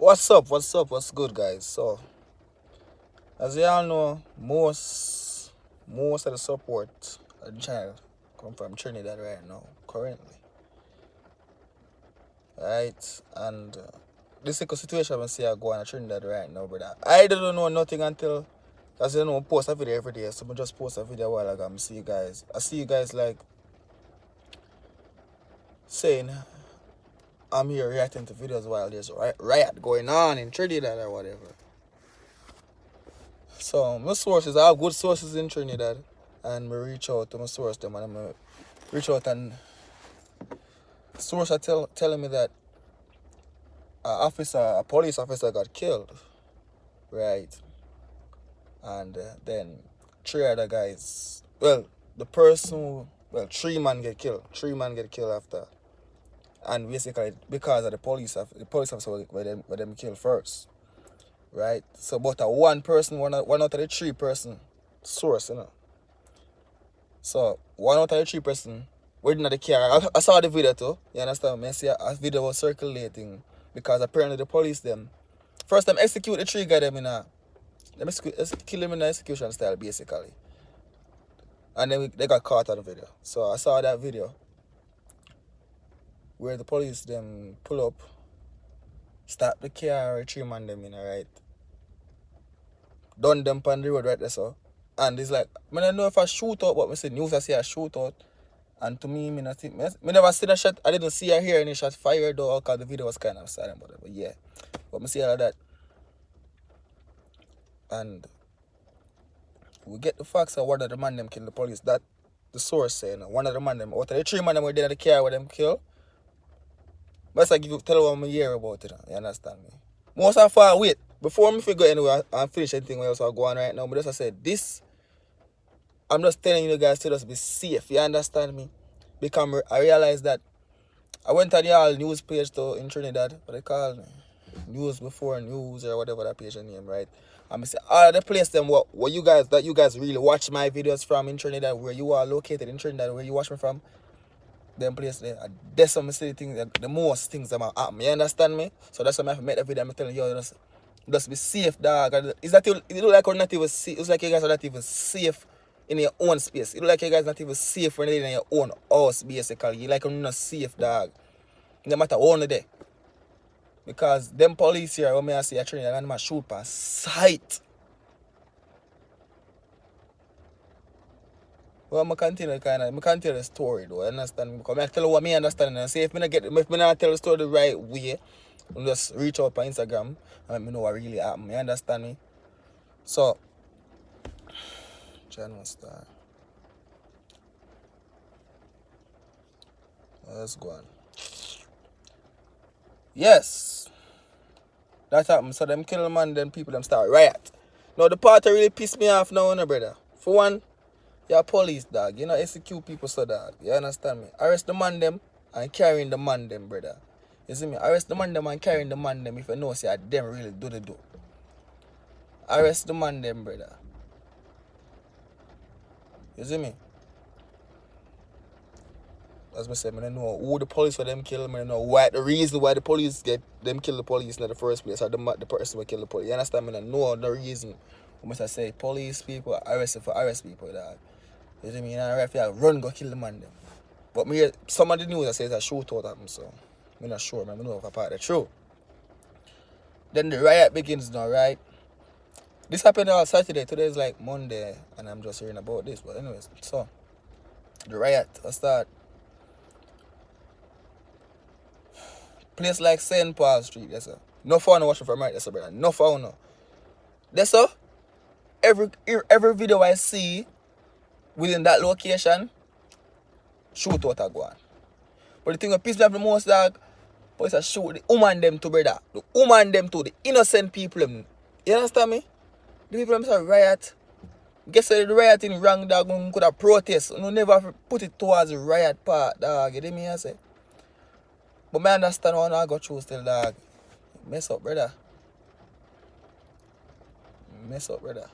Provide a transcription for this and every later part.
What's up? What's up? What's good, guys? So, as you all know, most of the support of the channel come from Trinidad right now, currently, right? And this is the situation I see I go on in Trinidad right now, brother. I don't know nothing until, as you know, I post a video every day. So I just post a video a while ago. I see you guys. I see you guys like saying I'm here reacting to videos while there's a riot going on in Trinidad or whatever. So my sources, I have good sources in Trinidad, and I reach out to my source them, and I reach out and source are telling me that a police officer got killed, right? And then three other guys, three men get killed. Three men get killed after, and basically because of the police officer were them killed first, right? So but one out of the three person source, you know. So one out of the three person were in the car. I saw the video too. You understand me? I see a video was circulating because apparently the police them first them execute the three guy them in a kill them in an execution style basically. And then they got caught on the video. So I saw that video where the police them pull up, stop the car, retrieve man them in, right? Done them on the road right there, so. And it's like, I don't know if I shoot out, but I say news I see a shoot out. And to me, I think, I never seen a shot. I didn't see or hear any shot fired though, because the video was kind of silent, but yeah. But I see all of that. And we get the facts of one of the man them killed the police. That the source saying one of the man them, out of the three man them were there in the car with them kill. But I give tell what I hear about it. You understand me? Most of far wait. Before me figure anyway and finish anything else I go on right now. But as I said, this I'm just telling you guys to just be safe. You understand me? Because I realized that I went to the all news page to in Trinidad, what they call news before news or whatever that page name, right? And I say all the place them what you guys really watch my videos from in Trinidad, where you are located in Trinidad, where you watch me from, them place there. That's some of the things, the most things that happen. You understand me? So that's why I have to make the video. I'm telling you, just be safe, dog. It's that you look like you're not even safe. It's like you guys are not even safe in your own space. It look like you guys not even safe when you're in your own house, basically. You like you're not safe, dog. No matter what day. Because them police here, when I see a train, and them shoot per sight. Well, I continue the story though, understand me? Because I tell you what me understand and say if me not tell the story the right way, I just reach out on Instagram and let me know what really happened. You understand me? So channel start. Let's go on. Yes. That happened. So them kill man, then people them start riot. Now the part that really pissed me off now, no brother. For one, you're police, dog. You know, execute people, so dog. You understand me? Arrest the man them and carrying the man them, brother. You see me? Arrest the man them and carrying the man them if you know say them really do the do. Arrest the man them, brother. You see me? As I said, I don't know who the police for them kill. I don't know why the reason why the police get them kill the police in the first place, or the person who kill the police. You understand me? I don't know the reason. I must say police people arrested for arrest people, dog. You see me? You know, if you run go kill the man them. But me, some of the news that says a shootout happened, so I'm not sure, man. I know if I part of the truth. Then the riot begins now, right? This happened on Saturday. Today is like Monday, and I'm just hearing about this. But anyways, so the riot start. Place like St. Paul Street, yes sir. No fun watching from right, yes sir, brother. No fun, no. Yes sir. Every video I see within that location, shootout are going. But the thing that pisses me off the most, dog, police are shoot the woman them too, brother. The woman them too, the innocent people them. You understand me? The people them say riot. Guess the rioting wrong, dog, could have protest. No never put it towards the riot part, dog. You know me I say? But I understand how I go through still, dog. Mess up, brother. Mess up, brother.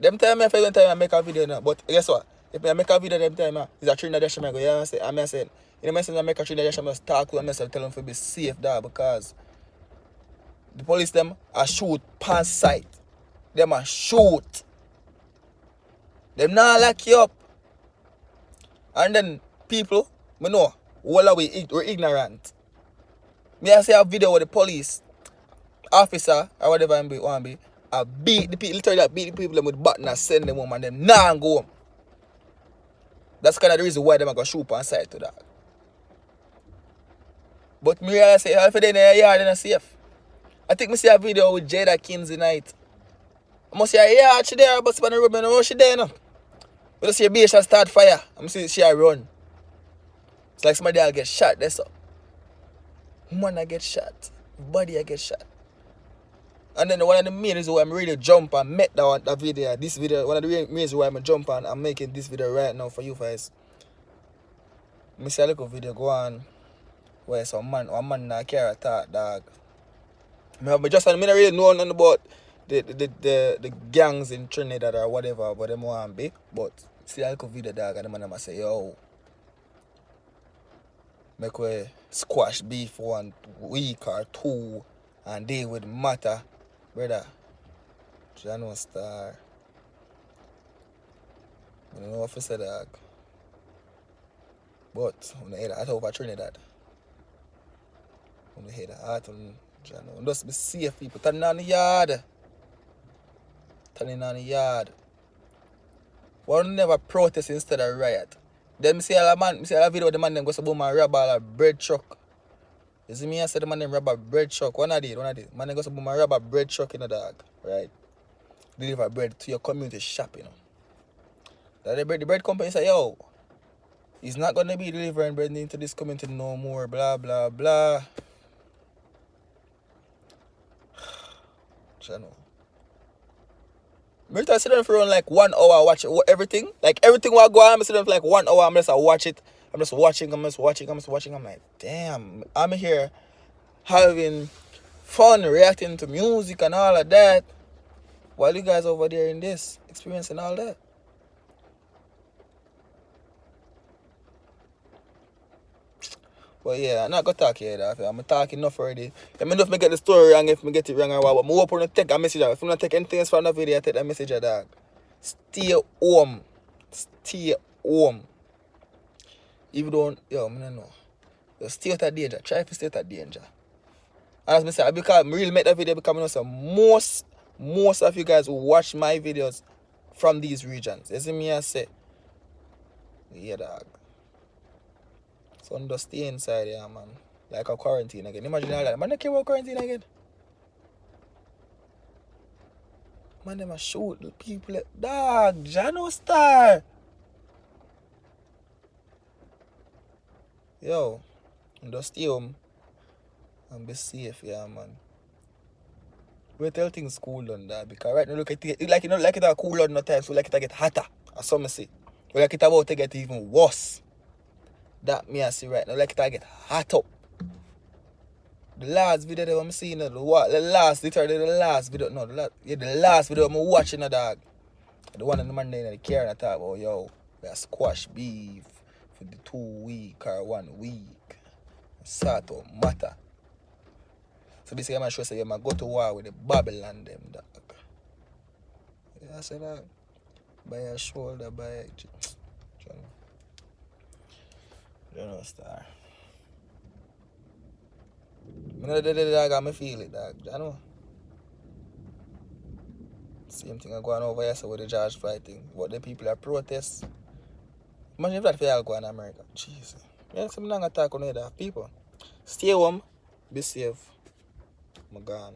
Them time if I don't time I make a video now. But guess what? If I make a video them time, it's a Trinidad Dash I go, yeah, I say, I'm saying, you know, I make a Trinidad Dash I must talk to myself, tell them to be safe, dog, because The police them a shoot past sight. Them a shoot. Them not lock you up. And then people, me know, all we're ignorant. Me I see a video with the police officer or whatever it want be, I beat the people, literally beat the people with button and send them home and them nah go home. That's kind of the reason why them are going to shoot on side to that. But me realize say, if they're in the yard, they're not safe. I think I see a video with Jada Kinsey night. I must say, yeah, she there, but on the road, I know she there now. But I see a bitch shall start fire. I'm see she run. It's like somebody will get shot, that's all. Woman I get shot. Body I get shot. And then one of the main reasons why I'm really jump and make that video, this video, one of the main reasons why I'm jump and I'm making this video right now for you guys. I see a little video go on where one man in a car attack dog. I just don't really know nothing about the gangs in Trinidad or whatever, but them want be. But see a little video dog and the man say, yo, make we squash beef 1 week or 2 and deal with matter. Brother, Jano Star. I don't know what to say, dog. But when I hear that over Trinidad, when I hear that on Jano, just be safe, people. Turning on the yard. Turning on the yard. Why don't never protest instead of riot? Then I see a video of the man them go to boom and rob a bread truck. You see me, I said the man them rob a bread truck. One of these. Man them go to boom and rob a bread truck in the dog. Right? Deliver bread to your community shop, you know. That the bread company say, yo, he's not gonna be delivering bread into this community no more, blah blah blah. I know. I sit down for around like 1 hour watch everything. Like everything will go on, I sit down for like 1 hour, I'm just watch it. I'm just watching. I'm like, damn, I'm here having fun, reacting to music and all of that. While you guys over there in this, experiencing all that. But yeah, I'm not gonna talk here. I'm talking enough already. I mean, if I get the story wrong, if I get it wrong or what, but I open to take a message. If I don't take anything else from the video, I take that message, dog. Stay home. Stay home. If you don't, yo, I don't know. You stay out of danger. Try to stay out of danger. And as I say, because I really make that video because I know so most of you guys who watch my videos from these regions. You see me I say, yeah, dog. So I'm just stay inside here, man. Like a quarantine again. Imagine all that. Man, I care about quarantine again. Man, them a shoot the people. Dog, Jano Star. Yo, I'm just stay home and be safe, yeah, man. We tell things cool down there because right now look at it like like it a cool down no time, so like it a get hotter, as some say. We like it about to get even worse. That me I see right now, like it a get hot up. The last video that I'm seeing, the last video, no, the last video I'm watching, dog. The one in the man in the car and I talk about, yo, we a squash beef for the 2 week or 1 week. Sort of matter. So basically, I'm sure say you go to war with the Babylon them, dog. Yeah, I said that. By your shoulder, by your... Jano Star. I know the dog, I feel it, dog. I know. Same thing I'm going over here so with the George Floyd thing. What the people are protest. Imagine if that fail go in America. Jesus. Yeah, so I'm not going to talk on other people. Stay home. Be safe. I'm gone.